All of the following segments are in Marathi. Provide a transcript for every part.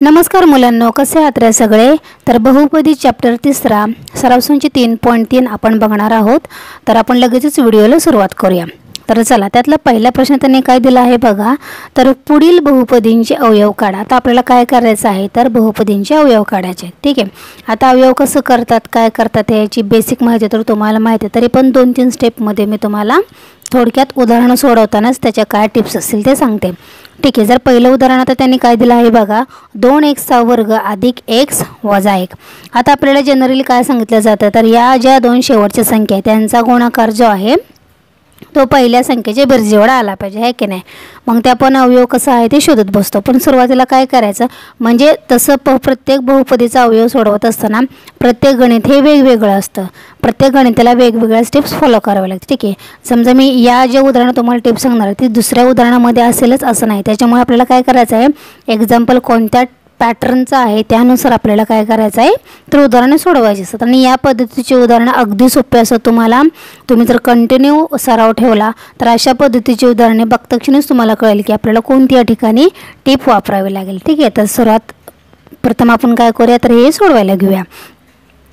नमस्कार मुलांनो, कसे आहात रे सगळे। तर बहुपदी चॅप्टर 3 सराव संच 3.3 आपण बघणार आहोत। तर आपण लगेचच व्हिडिओला सुरुवात करूया। तर चला, त्यातला पहिला प्रश्न त्यांनी काय दिला आहे बघा। तर पुढील बहुपदींचे अवयव काढा। आता आपल्याला काय करायचं आहे, तर बहुपदींचे अवयव काढायचे। ठीक आहे, आता अवयव कसं करतात, काय करतात याची बेसिक माहिती तर तुम्हाला माहिती आहे, तरी पण 2-3 स्टेपमध्ये मी तुम्हाला थोडक्यात उदाहरण सोडवतानाच त्याच्या काय टिप्स असतील ते सांगते। ठीक आहे, जर पहिलं उदाहरण आता त्यांनी काय दिलं आहे बघा, 2x वर्ग अधिक x वजा 1। आता आपल्याला जनरली काय सांगितलं जातं, तर या ज्या दोन शेवटच्या संख्या आहेत त्यांचा गुणाकार जो आहे तो पहिल्या संख्येच्या बेरजेएवढा आला पाहिजे, आहे की नाही। मग ते आपण अवयव कसा आहे ते शोधत बसतो। पण सुरुवातीला काय करायचं, म्हणजे तसं प्रत्येक बहुपदीचा अवयव सोडवत असताना प्रत्येक गणित हे वेगवेगळं असतं। प्रत्येक गणिताला वेगवेगळ्या स्टेप्स फॉलो करावे लागतात। ठीक आहे, समजा मी या जे उदाहरण तुम्हाला टिप्स सांगणार आहे ती दुसऱ्या उदाहरणामध्ये असेलच असं नाही। त्याच्यामुळे आपल्याला काय करायचं आहे, एक्झाम्पल कोणत्या पॅटर्नचा आहे त्यानुसार आपल्याला काय करायचं आहे, तर उदाहरणे सोडवायची असतात। आणि या पद्धतीचे उदाहरणं अगदी सोपे असतात। तुम्ही जर कंटिन्यू सराव ठेवला तर अशा पद्धतीची उदाहरणे बघताक्षणीच तुम्हाला कळेल की आपल्याला कोणती या ठिकाणी टिप वापरावी लागेल। ठीक आहे, तर प्रथम आपण काय करूया, तर हे सोडवायला घेऊया।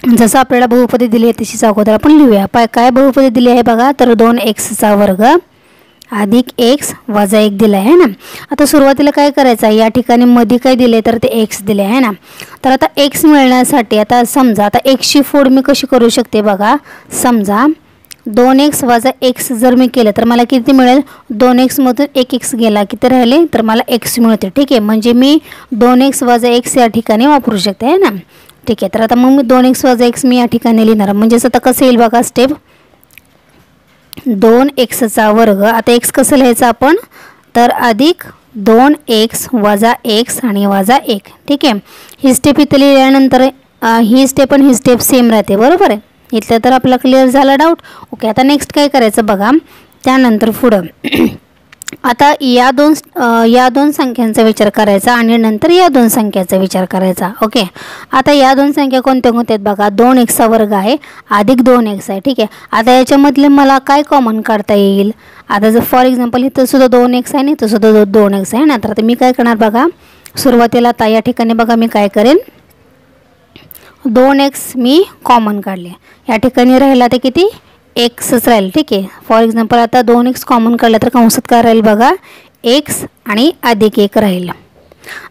जसं आपल्याला बहुपदी दिली आहे तशीच अगोदर आपण लिहूया। काय बहुपदी दिली आहे बघा, तर 2x वर्ग अधिक x वजा 1 दिला आहे ना। आता सुरुवातीला काय करायचं आहे, या ठिकाणी मध्ये काय दिले, तर ते x दिले आहे ना। तर आता x मिळण्यासाठी आता समजा आता x ची फोड मी कशी करू शकते बघा। समजा 2x वजा x जर मी केलं तर मला किती मिळेल, 2x मधून 1x गेला, किती राहिले, तर मला x मिळते। ठीक आहे, म्हणजे मी 2x वजा x या ठिकाणी वापरू शकते, आहे ना। ठीक आहे, तर आता मग मी 2x वजा x मी या ठिकाणी लिहिणार। म्हणजेच आता कसं येईल बघा स्टेप, 2x वर्ग, आता x कसं लिहायचं आपण, तर अधिक 2x वजा x आणि वजा 1। ठीक आहे, ही स्टेप इथे लिहिल्यानंतर ही स्टेप आणि ही स्टेप सेम राहते, बरोबर आहे। इथलं तर आपला क्लिअर झाला डाऊट। ओके, आता नेक्स्ट काय करायचं बघा, त्यानंतर पुढं आता या दोन संख्यांचा विचार करायचा आणि नंतर या दोन संख्याचा विचार करायचा। ओके, आता या दोन संख्या कोणत्या कोणत्या आहेत बघा, 2x वर्ग आहे अधिक 2x आहे। ठीक आहे, आता याच्यामधले मला काय कॉमन काढता येईल। आता जर फॉर एक्झाम्पल इथं सुद्धा 2x आहे आणि इथं सुद्धा 2x आहे ना। तर आता मी काय करणार बघा, सुरुवातीला आता या ठिकाणी बघा मी काय करेन, 2x मी कॉमन काढले, या ठिकाणी राहिला ते किती, xच राहील। ठीक आहे, फॉर एक्झाम्पल आता 2x कॉमन काढला तर कंसात काय राहील बघा, x आणि अधिक 1 राहील।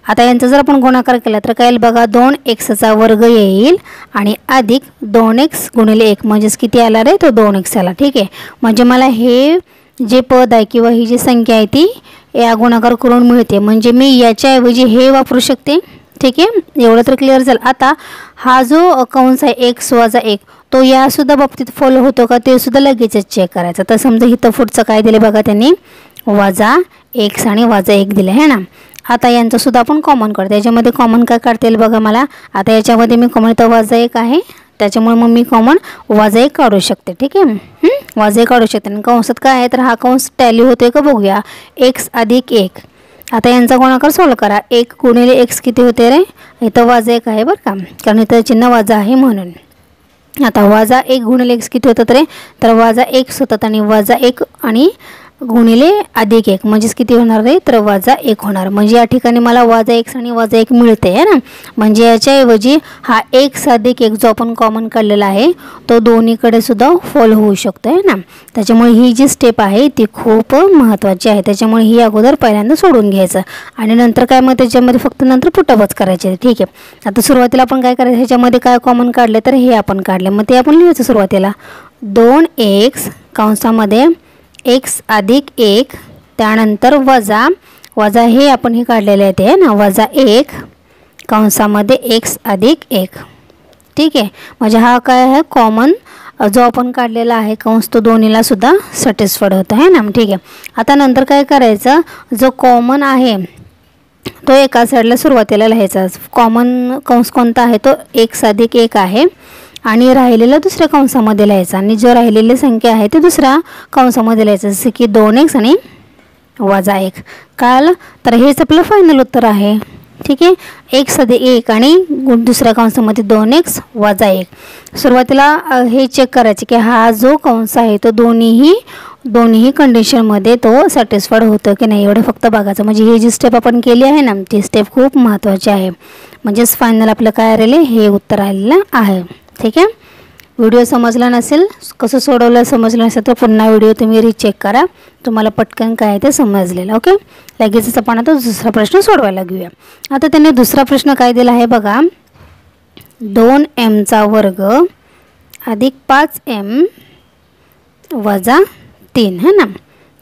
आता यांचा जर आपण गुणाकार केला तर काय येईल बघा, 2x वर्ग येईल आणि अधिक 2x गुणिले 1 म्हणजेच किती आला रे, तो 2x आला। ठीक आहे, म्हणजे मला हे जे पद आहे किंवा ही जी संख्या आहे ती या गुणाकार करून मिळते, म्हणजे मी याच्याऐवजी हे वापरू शकते। ठीक आहे, एवढं तर क्लिअर झालं। आता हा जो कंस आहे x वजा 1 तो या सुद्धा बाबतीत फॉलो होतो का ते सुद्धा लगेचच चेक करायचं। तर समजा इथं पुढचं काय दिले बघा, त्यांनी वजा x आणि वजा 1 दिले आहे ना। आता यांचं सुद्धा आपण कॉमन काढतो, याच्यामध्ये कॉमन काय काढता येईल बघा मला। आता याच्यामध्ये मी कॉमन तर वजा 1 आहे, त्याच्यामुळे मग मी कॉमन वजा 1 काढू शकते। ठीक आहे, वजा 1 काढू शकते। आणि कंसात काय आहे, तर हा कंस टॅली होतोय का बघूया, x अधिक 1। आता यांचा गुणाकार सोल्व करा, 1 गुणिले x किती होते रे, इथं वजा 1 आहे बरं का, कारण इथं चिन्ह वजा आहे म्हणून। आता वजा 1 गुणिले x किती होतात रे, तर वजा 1 होतात आणि वजा 1 आणि गुणिले अधिक 1 म्हणजेच किती होणार रे, तर वजा 1 होणार। म्हणजे या ठिकाणी मला वजा x आणि वजा 1 मिळते आहे ना। म्हणजे याच्याऐवजी हा x अधिक 1 जो आपण कॉमन काढलेला आहे तो दोन्हीकडे सुद्धा फॉलो होऊ शकतो आहे ना। त्याच्यामुळे ही जी स्टेप आहे ती खूप महत्त्वाची आहे, त्याच्यामुळे ही अगोदर पहिल्यांदा सोडून घ्यायचं आणि नंतर काय मग त्याच्यामध्ये फक्त नंतर पुटअपच करायचे। ठीक आहे, आता सुरुवातीला आपण काय करायचं, ह्याच्यामध्ये काय कॉमन काढले तर हे आपण काढले, मग ते आपण लिहायचं सुरुवातीला 2x कंसामध्ये x अधिक 1 त्यानंतर वजा हे आपण हे काढलेले आहे ते ना, वजा 1 कंसामध्ये x अधिक 1। ठीक आहे, म्हणजे हा काय आहे कॉमन जो आपण काढलेला आहे कंस तो दोन्हीला सुद्धा सॅटिस्फाईड होतो आहे ना। ठीक आहे, आता नंतर काय करायचं, जो कॉमन आहे तो एका साईडला सुरुवातीला लिहायचा। कॉमन कंस कोणता आहे, तो x अधिक 1 आहे आणि राहिलेला दुसऱ्या कंसामध्ये लिहायचा आणि जो राहिलेली संख्या आहे ते दुसऱ्या कंसामध्ये लिहायचं, जसे की 2x आणि वजा 1। कळालं, तर हेच आपलं फायनल उत्तर आहे। ठीक आहे, x अधिक 1 आणि दुसऱ्या कंसामध्ये 2x वजा 1। सुरुवातीला हे चेक करायचे की हा जो कंस आहे तो दोन्हीही दोन्ही कंडिशनमध्ये तो सॅटिस्फाईड होतो की नाही एवढं फक्त बघायचं. म्हणजे ही जी स्टेप आपण केली आहे ना ती स्टेप खूप महत्त्वाची आहे. म्हणजेच फायनल आपलं काय राहिले हे उत्तर आलेलं आहे. ठीक आहे. व्हिडिओ समजला नसेल, कसं सोडवलं समजलं नसेल तर पुन्हा व्हिडिओ तुम्ही रिचेक करा, तुम्हाला पटकन काय ते समजलेलं. ओके. लगेचच आपण आता दुसरा प्रश्न सोडवायला घेऊया. आता त्यांनी दुसरा प्रश्न काय दिला आहे बघा, 2m² अधिक 5m वजा 3 है ना.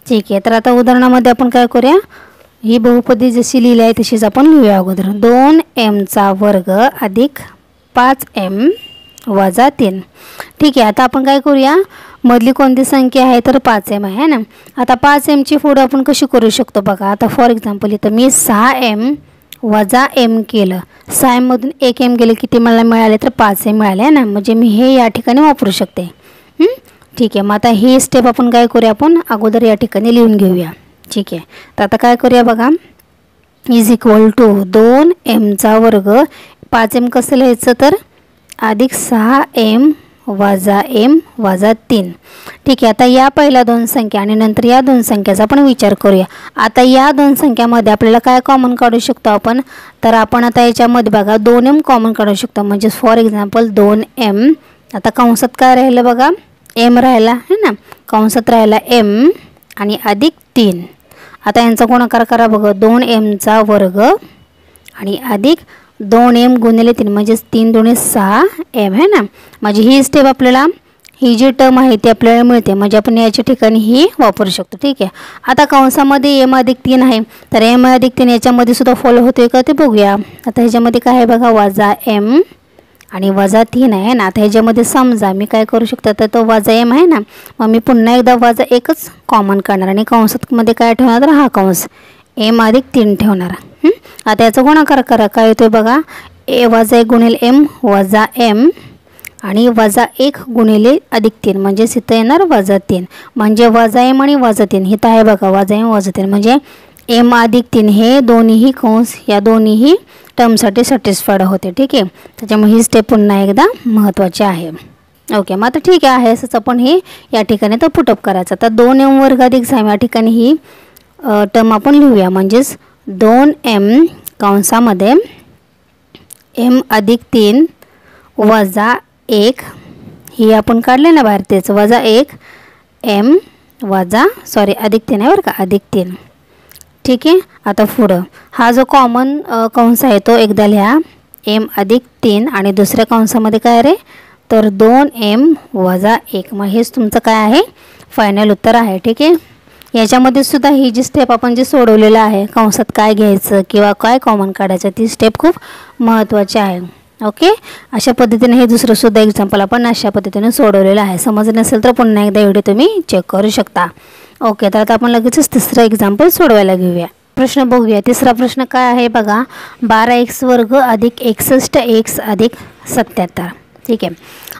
ठीक आहे. तर आता उदाहरणामध्ये आपण काय करूया, ही बहुपदी जशी लिहिली आहे तशीच आपण लिहूया अगोदर. 2m² अधिक 5m वजा 3. ठीक आहे. आता आपण काय करूया, मधली कोणती संख्या आहे तर 5m आहे ना. आता 5mची पुढं आपण कशी करू शकतो बघा. आता फॉर एक्झाम्पल इथं मी 6m वजा m केलं, 6mमधून 1m गेले, किती मला मिळाले तर 5m मिळाले आहे ना. म्हणजे मी हे या ठिकाणी वापरू शकते. ठीक आहे. मग आता ही स्टेप आपण काय करूया, आपण अगोदर या ठिकाणी लिहून घेऊया. ठीक आहे. तर आता काय करूया बघा, is equal to 2m², 5m कसं लिहायचं तर अधिक 6m वजा m वजा 3. ठीक आहे. आता या पहिल्या दोन संख्या आणि नंतर या दोन संख्याचा आपण विचार करूया. आता या दोन संख्यामध्ये आपल्याला काय कॉमन काढू शकतो आपण, तर आपण आता याच्यामध्ये बघा 2m कॉमन काढू शकतो. म्हणजे फॉर एक्झाम्पल 2m, आता कंसात काय राहिलं बघा, m राहिला है ना, कंसात राहिला m आणि अधिक 3. आता यांचा गुणाकार करा बघा, 2m² आणि अधिक 2m गुणिले 3 म्हणजेच 3 दुणे 6m है ना. म्हणजे ही स्टेप आपल्याला, ही जी टर्म आहे ती आपल्याला मिळते. म्हणजे आपण याच्या ठिकाणी ही वापरू शकतो. ठीक आहे. आता कंसामध्ये m अधिक 3 आहे, तर m अधिक 3 याच्यामध्ये सुद्धा फॉलो होतोय का ते बघूया. आता ह्याच्यामध्ये काय आहे बघा, वजा m आणि वजा 3 आहे ना. आता ह्याच्यामध्ये समजा मी काय करू शकतो, तर तो वजा m आहे ना, मग मी पुन्हा एकदा वजा 1च कॉमन करणार आणि कंसामध्ये काय ठेवणार तर हा कंस m अधिक 3 ठेवणार. आता याचा गुणाकार करा, काय येतोय बघा, वजा 1 गुणिले m वजा m आणि वजा 1 गुणिले अधिक 3 म्हणजे इथं येणार वजा 3. म्हणजे वजा m आणि वजा 3 इथं आहे बघा, वजा m वजा 3 म्हणजे m अधिक 3 हे दोन्हीही कंस या दोन्हीही टर्मसाठी सॅटिस्फाईड होते. ठीक आहे. त्याच्यामुळे ही स्टेप पुन्हा एकदा महत्त्वाची आहे. ओके. मग आता ठीक आहे, असंच आपण हे या ठिकाणी तर पुटअप करायचं. तर 2m² अधिक 6m या ठिकाणी ही टर्म आपण लिहूया. म्हणजेच 2m कंसामध्ये m अधिक 3 वजा 1 ही आपण काढले ना बाहेर, तेच वजा 1 m वजा अधिक 3 आहे बरं का, अधिक 3. ठीक आहे. आता पुढं हा जो कॉमन कंस आहे तो एकदा लिहा, m अधिक 3 आणि दुसऱ्या कंसामध्ये काय रे तर 2m वजा 1. मग हेच तुमचं काय आहे फायनल उत्तर आहे. ठीक आहे. याच्यामध्ये सुद्धा ही जी स्टेप आपण जी सोडवलेलं आहे, कंसात काय घ्यायचं किंवा काय कॉमन काढायचं, ती स्टेप खूप महत्त्वाची आहे. ओके. अशा पद्धतीने हे दुसरं सुद्धा एक्झाम्पल आपण अशा पद्धतीने सोडवलेलं आहे. समजलं नसेल तर पुन्हा एकदा व्हिडिओ तुम्ही चेक करू शकता. ओके. तर आता आपण लगेचच तिसरं एक्झाम्पल सोडवायला घेऊया. प्रश्न बघूया. तिसरा प्रश्न काय आहे बघा, 12x² अधिक 61x अधिक 77. ठीक आहे.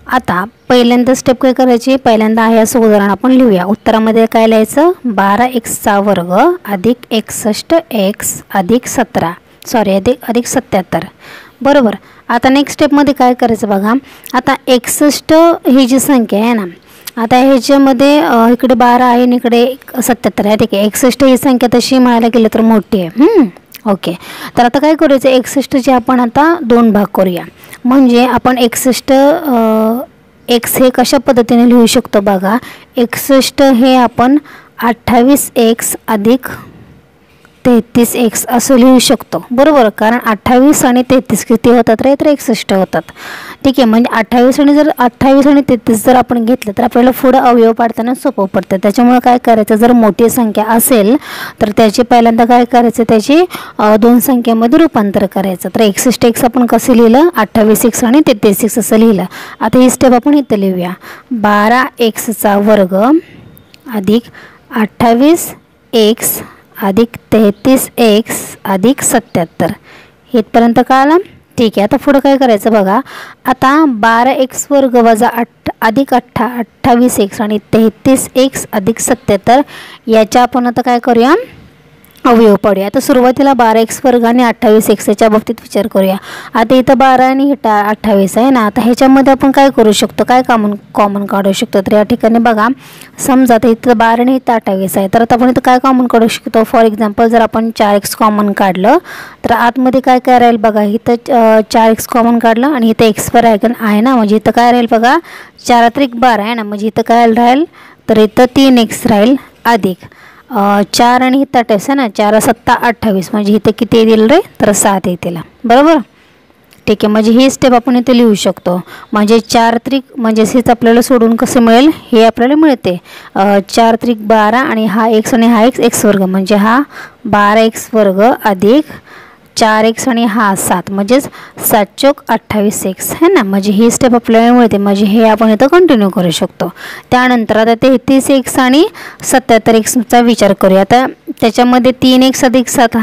आता पहिल्यांदा स्टेप काय करायची, पहिल्यांदा आहे असं उदाहरण आपण लिहूया. उत्तरामध्ये काय लिहायचं, 12x² अधिक 61x अधिक 77. बरोबर. आता नेक्स्ट स्टेपमध्ये काय करायचं बघा, आता 61 ही जी संख्या आहे ना, आता ह्याच्यामध्ये इकडे 12 आहे आणि इकडे 77 आहे. ठीक आहे. 61 ही संख्या तशी म्हणायला गेलं तर मोठी आहे. ओके. तर आता काय करायचं, 61चे आपण आता 2 भाग करूया. म्हणजे आपण 61 x हे कशा पद्धतीने लिहू शकतो बघा, 61 हे आपण 28x अधिक 33x असं लिहू शकतो. बरोबर. कारण 28 आणि 33 किती होतात रे तर 61 होतात. ठीक आहे. म्हणजे 28 आणि 33 जर आपण घेतलं तर आपल्याला पुढं अवयव पाडताना सोपं पडतं. त्याच्यामुळे काय करायचं, जर मोठी संख्या असेल तर त्याची पहिल्यांदा काय करायचं, त्याची 2 संख्येमध्ये रूपांतर करायचं. तर 61x आपण कसं लिहिलं, 28x आणि 33x असं लिहिलं. आता ही स्टेप आपण इथं लिहूया, 12x² अधिक 28x अधिक 33x अधिक 77. इथपर्यंत कळालं. ठीक आहे. आता पुढं काय करायचं बघा, आता 12x² वजा अधिक 28x आणि 33x अधिक 77 याच्या आपण आता काय करूया, अवयव पाडूया. आता सुरुवातीला 12x वर्ग आणि 28x याच्या बाबतीत विचार करूया. आता इथं 12 आणि 28 आहे ना. आता ह्याच्यामध्ये आपण काय करू शकतो, काय कॉमन काढू शकतो. तर या ठिकाणी बघा, समजा आता इथं 12 आणि इथं 28 आहे, तर आता आपण इथं काय कॉमन काढू शकतो. फॉर एक्झाम्पल जर आपण 4x कॉमन काढलं तर आतमध्ये काय काय राहील बघा. इथं 4x कॉमन काढलं आणि इथं x वर आहे ना, म्हणजे इथं काय राहील बघा, 4 त्रिक 12 आहे ना, म्हणजे इथं काय राहील, तर इथं 3x राहील अधिक 4 आणि इथं 28 आहे ना, 4 7 28, म्हणजे इथं किती येईल रे, तर 7 येतील. बरोबर, ठीक आहे. म्हणजे ही स्टेप आपण इथे लिहू शकतो. म्हणजे 4 त्रिक म्हणजे हेच आपल्याला सोडून कसं मिळेल, हे आपल्याला मिळते 4 त्रिक 12 आणि हा x आणि हा x वर्ग, म्हणजे हा 12x वर्ग अधिक 4x आणि हा 7, म्हणजेच 7 चौक 28x है ना. म्हणजे ही स्टेप आपल्याला मिळते. म्हणजे हे आपण इथं कंटिन्यू करू शकतो. त्यानंतर आता 33x आणि 77xचा विचार करूया. आता त्याच्यामध्ये 3x अधिक 7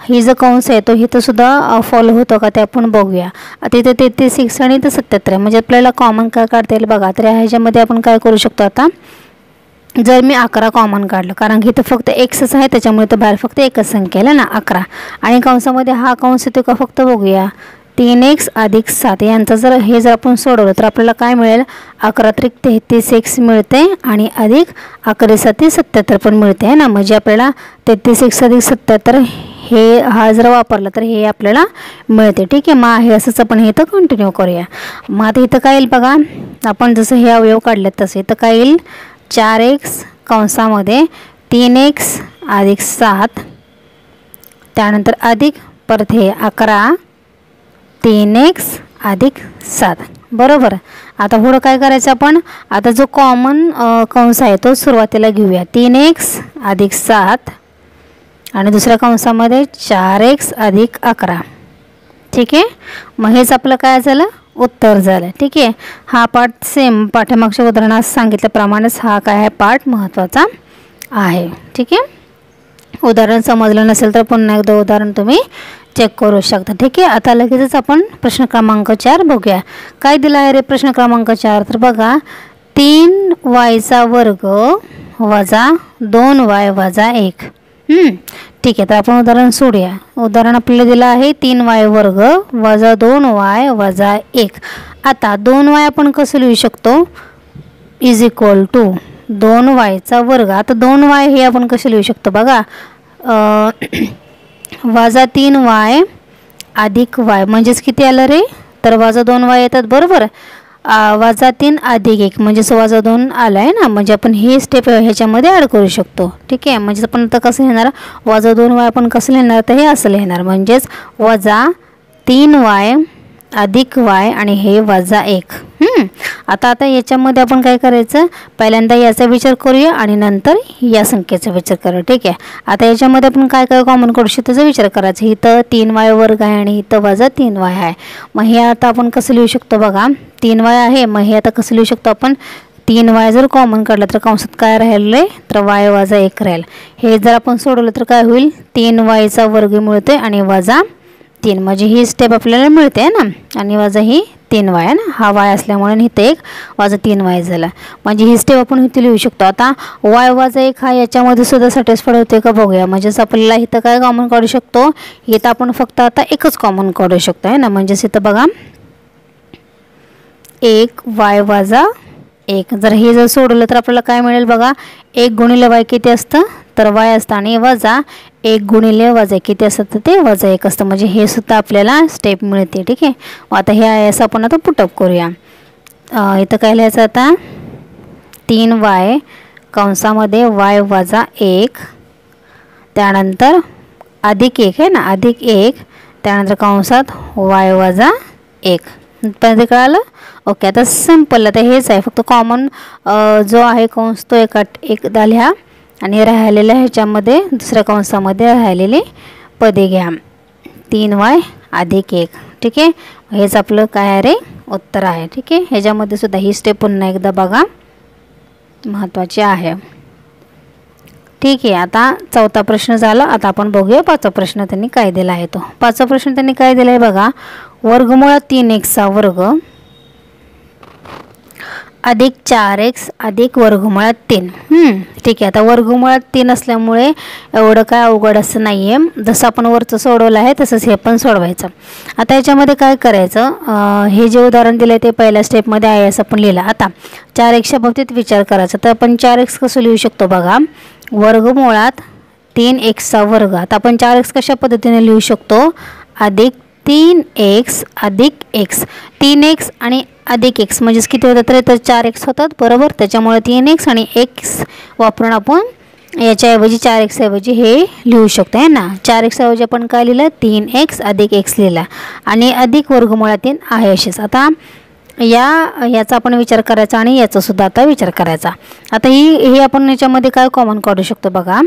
ही जो कंस आहे तो इथं सुद्धा फॉलो होतो का ते आपण बघूया. आता इथं 33x आणि इथं 77, म्हणजे आपल्याला कॉमन काय काढता येईल बघा. तर ह्याच्यामध्ये आपण काय करू शकतो, आता जर मी 11 कॉमन काढलं, कारण की इथं फक्त xच आहे, त्याच्यामुळे तर बाहेर फक्त एकच संख्या आहे ना 11, आणि कंसामध्ये हा कंस येतो का फक्त बघूया. 3x अधिक 7 यांचं जर आपण सोडवलं तर आपल्याला काय मिळेल, 11 त्रिक 33x मिळते आणि अधिक 11 7 77 पण मिळते आहे ना. म्हणजे आपल्याला 33x अधिक 77 हे हा जर वापरला तर हे आपल्याला मिळते. ठीक आहे. मग हे असंच आपण हे इथं कंटिन्यू करूया. मग आता इथं काय येईल बघा, आपण जसं हे अवयव काढले तसं इथं काय येईल, 4x कंसामध्ये 3x अधिक 7, त्यानंतर अधिक परत हे 11 3x अधिक 7. बरोबर. आता पुढं काय करायचं आपण, आता जो कॉमन कंस आहे तो सुरुवातीला घेऊया. 3x अधिक 7 आणि दुसऱ्या कंसामध्ये 4x अधिक 11. ठीक आहे. मग हेच आपलं काय झालं, उत्तर झालं. ठीक आहे. हा पाठ सेम पाठ्यमागच्या उदाहरणात सांगितल्याप्रमाणेच हा काय आहे पाठ महत्त्वाचा आहे. ठीक आहे. उदाहरण समजलं नसेल तर पुन्हा एकदा उदाहरण तुम्ही चेक करू शकता. ठीक आहे. आता लगेचच आपण प्रश्न क्रमांक 4 बघूया. काय दिला आहे रे प्रश्न क्रमांक 4, तर बघा 3y वर्ग वजा 2y वजा 1. ठीक आहे. तर आपण उदाहरण सोडूया. उदाहरण आपल्याला दिलं आहे 3y वर्ग वजा 2y वजा 1. आता 2y आपण कसं लिहू शकतो, इज इक्वल टू 2y वर्ग. आता 2y हे आपण कसं लिहू शकतो बघा, वजा 3y अधिक y, म्हणजेच किती आलं रे, तर वजा 2y येतात. बरोबर. वजा 3 अधिक 1 म्हणजेच वजा 2 आलं आहे ना. म्हणजे आपण हे स्टेप ह्याच्यामध्ये ॲड करू शकतो. ठीक आहे. म्हणजे आपण आता कसं लिहिणार, वजा 2y आपण कसं लिहिणार, तर हे असं लिहिणार, म्हणजेच वजा 3y अधिक y आणि हे वजा 1. आता याच्यामध्ये आपण काय करायचं, पहिल्यांदा याचा विचार करूया आणि नंतर या संख्येचा विचार करूया. ठीक आहे. आता याच्यामध्ये आपण काय काय कॉमन काढू शकतो त्याचा विचार करायचा. इथं 3y वर्ग आहे आणि इथं वजा 3y आहे. मग हे आता आपण कसं लिहू शकतो बघा, 3y आहे. मग हे आता कसं लिहू शकतो आपण, 3y जर कॉमन काढलं तर कंसात काय राहिले, तर y वजा 1 राहील. हे जर आपण सोडवलं तर काय होईल, 3y वर्ग मिळतोय आणि वजा 3, म्हणजे ही स्टेप आपल्याला मिळते आहे ना. आणि वजा ही 3y आहे ना, हा y असल्यामुळे इथं 1 वजा 3y झाला. म्हणजे ही स्टेप आपण इथे लिहू शकतो. आता y वजा 1 हा याच्यामध्ये सुद्धा सॅटिस्फाईड होते का बघूया. म्हणजेच आपल्याला इथं काय कॉमन काढू शकतो, इथं आपण फक्त आता एकच कॉमन काढू शकतो आहे ना. म्हणजेच इथं बघा 1y वजा 1, जर हे जर सोडवलं तर आपल्याला काय मिळेल बघा, 1 गुणिले y किती असतं, तर y असतं, आणि वजा 1 गुणिले वजा किती असतं, तर ते वजा 1 असतं. म्हणजे हे सुद्धा आपल्याला स्टेप मिळते. ठीक आहे. आता हे आहे असं आपण आता पुटअप करूया. इथं काय लिहायचं आता, 3y कंसामध्ये y वजा 1, त्यानंतर अधिक 1 आहे ना, अधिक 1, त्यानंतर कंसात y वजा 1. पर्यंत कळालं. ओके. आता सिम्पल, आता हेच आहे, फक्त कॉमन जो आहे कंस तो एक लिहा आणि राहिलेल्या ह्याच्यामध्ये दुसऱ्या कंसामध्ये राहिलेली पदे घ्या. 3y अधिक 1. ठीक आहे. हेच आपलं काय आहे रे, उत्तर आहे. ठीक आहे. ह्याच्यामध्ये सुद्धा ही स्टेप पुन्हा एकदा बघा, महत्त्वाची आहे. ठीक आहे. आता चौथा प्रश्न झाला. आता आपण बघूया पाचवा प्रश्न त्यांनी काय दिला आहे. तो पाचवा प्रश्न त्यांनी काय दिला आहे बघा, वर्गमुळात 3x वर्ग अधिक 4x अधिक वर्गमुळात 3. ठीक आहे. आता वर्गमुळात 3 असल्यामुळे एवढं काय अवघड असं नाही आहे. जसं आपण वरचं सोडवलं आहे तसंच हे पण सोडवायचं. आता याच्यामध्ये काय करायचं, हे जे उदाहरण दिलं आहे ते पहिल्या स्टेपमध्ये आहे असं आपण लिहिलं. आता 4xच्या बाबतीत विचार करायचा. तर आपण 4x कसं लिहू शकतो बघा, वर्गमुळात 3x वर्ग. आता आपण 4x कशा पद्धतीने लिहू शकतो, अधिक 3x अधिक x. 3x आणि अधिक x म्हणजेच किती होतात तर 4x होतात बरोबर. त्याच्यामुळे 3x आणि x वापरून आपण याच्याऐवजी 4x ऐवजी हे लिहू शकतो आहे ना. 4x ऐवजी आपण काय लिहिलं, 3x अधिक x लिहिला आणि अधिक वर्गमुळात 3 आहे असेच. आता याचा आपण विचार करायचा आणि याचा सुद्धा आता विचार करायचा. आता हे आपण याच्यामध्ये काय कॉमन काढू शकतो बघा.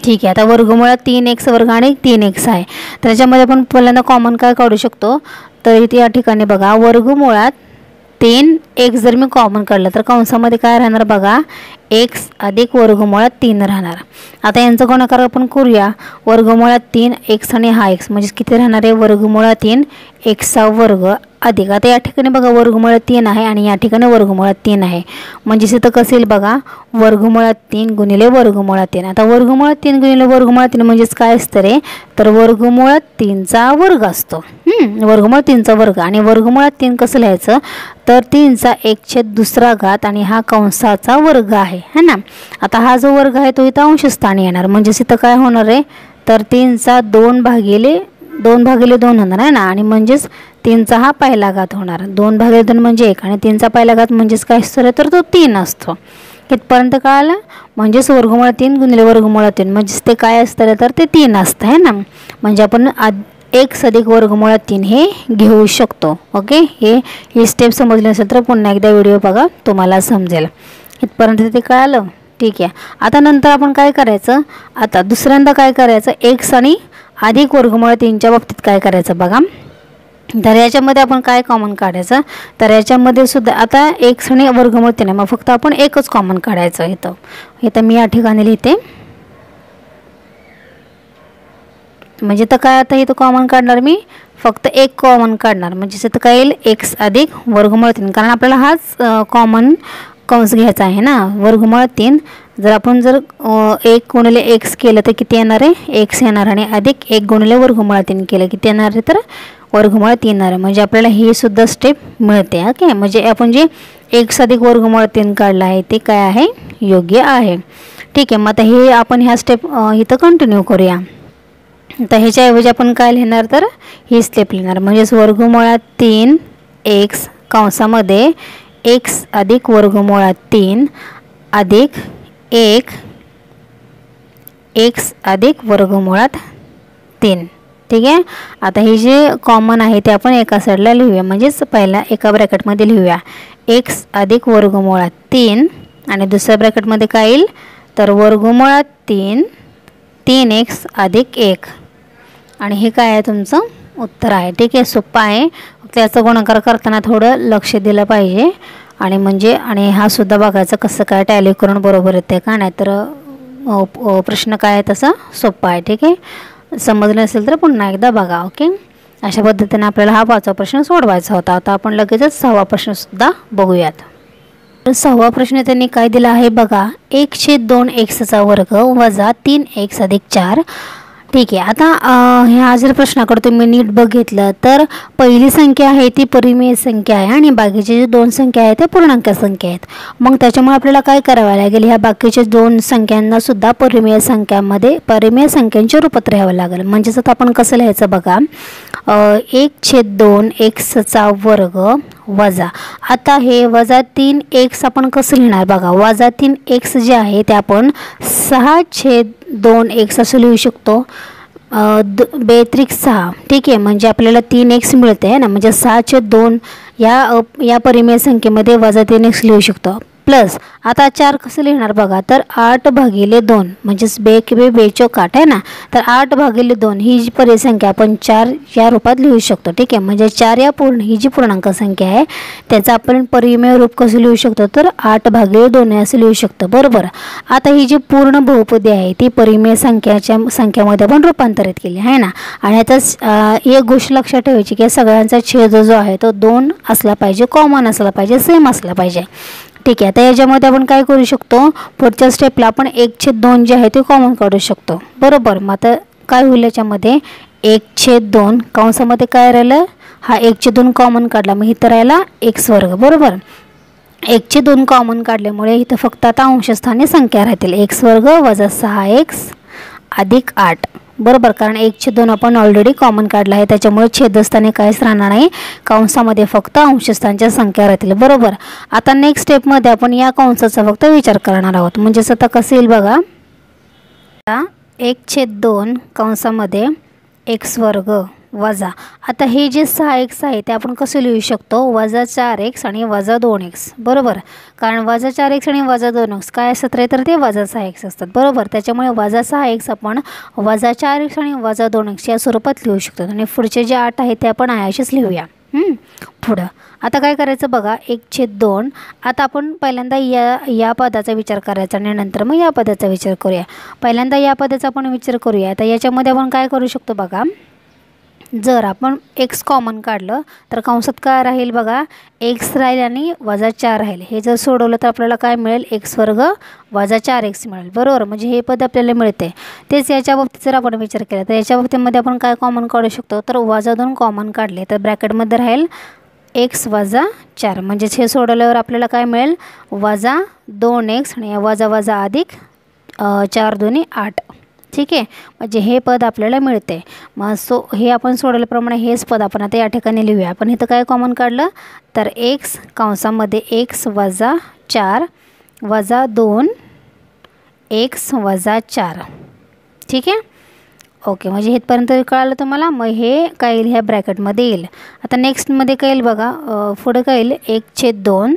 ठीक आहे. आता वर्गमुळात 3x वर्ग आणि 3x आहे. तर याच्यामध्ये आपण पहिल्यांदा कॉमन काय काढू शकतो, तर इथे या ठिकाणी बघा वर्गमुळात 3x जर मी कॉमन काढलं तर कंसामध्ये काय राहणार बघा, x अधिक वर्गमुळात 3 राहणार. आता यांचा गुणाकार आपण करूया. वर्गमुळात 3x आणि हा x म्हणजे किती राहणार आहे, वर्गमुळात 3x वर्ग अधिक. आता या ठिकाणी बघा वर्गमुळात 3 आहे आणि या ठिकाणी वर्गमुळात 3 आहे. म्हणजे इथं कसं येईल बघा, वर्गमुळात 3 गुणिले वर्गमुळात 3. आता वर्गमुळात 3 गुणिले वर्गमुळात 3 म्हणजेच काय असतं रे, तर वर्गमुळात 3चा वर्ग असतो. वर्गमुळात 3चा वर्ग. आणि वर्गमुळात 3 कसं लिहायचं, तर 3चा 1/2 आणि हा कंसाचा वर्ग आहे है ना. आता हा जो वर्ग आहे तो इथं अंशस्थानी येणार. म्हणजेच इथं काय होणार आहे, तर 3चा 2/2 होणार आहे ना. आणि म्हणजेच 3चा हा पहिला घात होणार. 2/2 म्हणजे 1 आणि 3चा पहिला घात म्हणजेच काय असतो तर तो 3 असतो. इथपर्यंत कळालं. म्हणजेच वर्गमुळात 3 गुणिले वर्गमुळात 3 म्हणजेच ते काय असतं तर ते 3 असतं आहे ना. म्हणजे आपण x अधिक वर्गमुळात 3 हे घेऊ शकतो. ओके. ही स्टेप समजली नसेल तर पुन्हा एकदा व्हिडिओ बघा, तुम्हाला समजेल. इथपर्यंत ते कळालं. ठीक आहे. आता नंतर आपण काय करायचं, आता दुसऱ्यांदा काय करायचं, x आणि अधिक वर्गमुळात 3च्या बाबतीत काय करायचं बघा. तर याच्यामध्ये आपण काय कॉमन काढायचं, तर याच्यामध्ये सुद्धा आता x आणि वर्गमूळ 3 मग फक्त आपण एकच कॉमन काढायचं. इथं मी या ठिकाणी लिहिते. म्हणजे तर काय, आता इथं कॉमन काढणार मी फक्त एक कॉमन काढणार. म्हणजे इथं काय येईल, x अधिक वर्गमूळ 3. कारण आपल्याला हाच कॉमन कंस घ्यायचा आहे ना, वर्गमूळ 3. जर आपण 1 गुणिले x केलं तर किती येणार आहे, x येणार. आणि अधिक 1 गुणिले वर्गमूळ 3 केलं किती येणार आहे, तर वर्गमूळ 3 येणार आहे. म्हणजे आपल्याला ही सुद्धा स्टेप मिळते. ओके. म्हणजे आपण जे x अधिक वर्गमूळ 3 काढलं आहे ते काय आहे, योग्य आहे. ठीक आहे. मग आता हे आपण ह्या स्टेप इथं कंटिन्यू करूया. तर ह्याच्याऐवजी आपण काय लिहिणार, तर ही स्टेप लिहिणार. म्हणजेच वर्गमुळात 3x कंसामध्ये x अधिक वर्गमुळात 3 अधिक 1 x अधिक वर्गमुळात 3. ठीक आहे. आता हे जे कॉमन आहे ते आपण एका साईडला लिहूया. म्हणजेच पहिला एका ब्रॅकेटमध्ये लिहूया x अधिक वर्गमुळात 3 आणि दुसऱ्या ब्रॅकेटमध्ये काय येईल, तर वर्गमुळात 3x अधिक 1. आणि हे काय आहे तुमचं उत्तर आहे. ठीक आहे. सोपं आहे. त्याचा गुणाकार करताना थोडं लक्ष दिलं पाहिजे. आणि हा सुद्धा बघायचं कसं काय टॅली करून बरोबर येते का, नाहीतर प्रश्न काय आहे तसा सोपा आहे. ठीक आहे. समजलं नसेल तर पुन्हा एकदा बघा. ओके. अशा पद्धतीने आपल्याला हा 5वा प्रश्न सोडवायचा होता. आता आपण लगेचच 6वा प्रश्नसुद्धा बघूयात. तर 6वा प्रश्न त्यांनी काय दिला आहे बघा, 1/2x वर्ग वजा 3x अधिक 4. ठीक आहे. आता ह्या जर प्रश्नाकडे तुम्ही नीट बघितलं तर पहिली संख्या आहे ती परिमेय संख्या आहे आणि बाकीचे जे 2 संख्या आहेत त्या पूर्णांक संख्या आहेत. मग त्याच्यामुळे आपल्याला काय करावं लागेल, ह्या बाकीच्या 2 संख्यांना सुद्धा परिमेय संख्यांच्या रूपात राहावं लागेल. म्हणजेच आता आपण कसं लिहायचं बघा, 1/2x वर्ग वजा, आता हे वजा 3x आपण कसं लिहिणार बघा, वजा 3x जे आहे ते आपण 6/2x असं लिहू शकतो. 2×6. ठीक आहे. म्हणजे आपल्याला 3x मिळते आहे ना. म्हणजे 6/2 या परिमेय संख्येमध्ये वजा 3x लिहू शकतो. प्लस आता 4 कसं लिहिणार बघा, तर 8/2 म्हणजेच बे के बे बेचोक 8 आहे ना, तर 8/2 ही जी परिसंख्या आपण 4 या रूपात लिहू शकतो. ठीक आहे, म्हणजे 4 या पूर्ण ही जी पूर्णांक संख्या आहे त्याचं आपण परिमेय रूप कसं लिहू शकतो, तर 8/2 असं लिहू शकतो. बरोबर. आता ही जी पूर्ण बहुपदी आहे ती परिमेय संख्यामध्ये आपण रूपांतरित केली आहे ना. आणि आता एक गोष्ट लक्षात ठेवायची की सगळ्यांचा छेद जो आहे तो 2 असला पाहिजे, कॉमन असला पाहिजे, सेम असला पाहिजे. ठीक आहे, तर याच्यामध्ये आपण काय करू शकतो, पुढच्या स्टेपला आपण 1/2 जे आहे ते कॉमन काढू शकतो. बरोबर. मग आता काय होईल याच्यामध्ये 1/2 कंसामध्ये काय राहिलं, हा 1/2 कॉमन काढला, मग इथं राहिला x². बरोबर. 1/2 कॉमन काढल्यामुळे इथं फक्त आता अंशस्थानी संख्या राहतील, x² वजा 6x अधिक 8. बरोबर, कारण 1/2 आपण ऑलरेडी कॉमन काढला आहे, त्याच्यामुळे छेदस्थानी काहीच राहणार नाही, कंसामध्ये फक्त अंशस्थांच्या संख्या राहतील. बरोबर. आता नेक्स्ट स्टेपमध्ये आपण या कंसाचा फक्त विचार करणार आहोत. म्हणजेच आता कसं येईल बघा, 1/2 कंसामध्ये x² वजा, आता हे जे 6x आहे ते आपण कसं लिहू शकतो, वजा 4x आणि वजा 2x. बरोबर, कारण वजा 4x आणि वजा 2x काय असतात रे, तर ते वजा 6x असतात. बरोबर, त्याच्यामुळे वजा 6x आपण वजा 4x आणि वजा 2x या स्वरूपात लिहू शकतो. आणि पुढचे जे 8 आहे ते आपण अशीच लिहूया. पुढं आता काय करायचं बघा, 1/2. आता आपण पहिल्यांदा या पदाचा विचार करायचा आणि नंतर मग या पदाचा विचार करूया. पहिल्यांदा या पदाचा आपण विचार करूया. तर याच्यामध्ये आपण काय करू शकतो बघा, जर आपण x कॉमन काढलं तर कंसात काय राहील बघा, x राहील आणि वजा 4 राहील. हे जर सोडवलं तर आपल्याला काय मिळेल, x² वजा 4x मिळेल. बरोबर, म्हणजे हे पद आपल्याला मिळते. तेच याच्या बाबतीत जर आपण विचार केला तर याच्या बाबतीमध्ये आपण काय कॉमन काढू शकतो, तर वजा 2 कॉमन काढले तर ब्रॅकेटमध्ये राहील x वजा 4. म्हणजेच हे सोडवल्यावर आपल्याला काय मिळेल, वजा 2x आणि वजा वजा अधिक 4 2 8. ठीक आहे, म्हणजे हे पद आपल्याला मिळते. मग हे आपण सोडवल्याप्रमाणे हेच पद आपण आता या ठिकाणी लिहूया. आपण इथं काय कॉमन काढलं, तर x कंसामध्ये x वजा 4 वजा 2 x वजा 4. ठीक आहे, ओके. म्हणजे हेपर्यंत कळालं तुम्हाला. मग हे काय येईल, ह्या ब्रॅकेटमध्ये येईल. आता नेक्स्टमध्ये काय येईल बघा, पुढे काय येईल, 1/2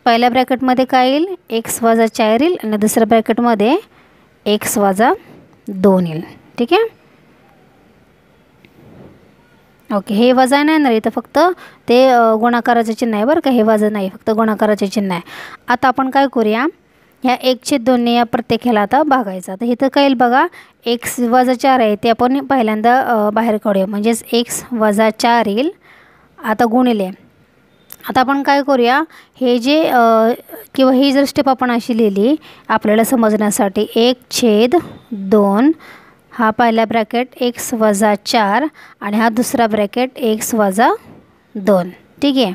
पहिल्या ब्रॅकेटमध्ये काय येईल, x वजा 4 येईल आणि दुसऱ्या ब्रॅकेटमध्ये x वजा 2 येईल. ठीक आहे, ओके. हे वजा नाही ना, इथं फक्त ते गुणाकाराचे चिन्ह आहे बरं का, हे वजा नाही, फक्त गुणाकाराचे चिन्ह आहे. आता आपण काय करूया, ह्या 1/2 या प्रत्येकाला आता भागायचं. आता इथं काय येईल बघा, x वजा 4 आहे ते आपण पहिल्यांदा बाहेर काढूया, म्हणजेच x वजा 4 येईल. आता गुणिले, आता आपण काय करूया, हे जे किंवा ही जर स्टेप आपण अशी लिहिली आपल्याला समजण्यासाठी, 1/2 हा पहिला ब्रॅकेट x वजा 4 आणि हा दुसरा ब्रॅकेट x वजा 2. ठीक आहे,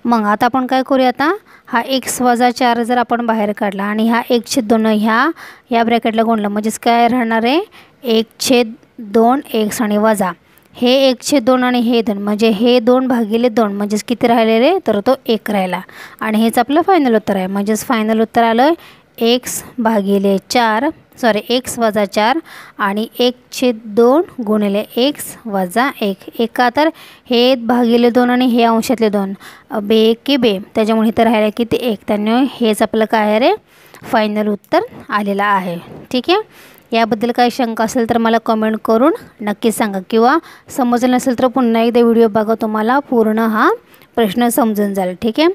मग आता आपण काय करूया, आता हा x वजा 4 जर आपण बाहेर काढला आणि हा 1/2 ह्या ब्रॅकेटला गुणलं, म्हणजेच काय राहणार आहे, 1/2 x आणि वजा हे 1/2 आणि हे 2, म्हणजे हे 2/2 म्हणजेच किती राहिलेले, तर तो 1 राहिला. आणि हेच आपलं फायनल उत्तर आहे. म्हणजेच फायनल उत्तर आलं x वजा 4 आणि 1/2 गुणिले x वजा 1. एका तर हे भागिले 2 आणि हे अंशातले 2 बे के बे, त्याच्यामुळे इथं राहिलं किती 1. त्यामुळे हेच आपलं काय आहे, फायनल उत्तर आलेलं आहे. ठीक आहे, याबद्दल काही शंका असेल तर मला कमेंट करून नक्की सांगा, किंवा समजलं नसेल तर पुन्हा एकदा व्हिडिओ बघा, तुम्हाला पूर्ण हा प्रश्न समजून जाईल. ठीक आहे.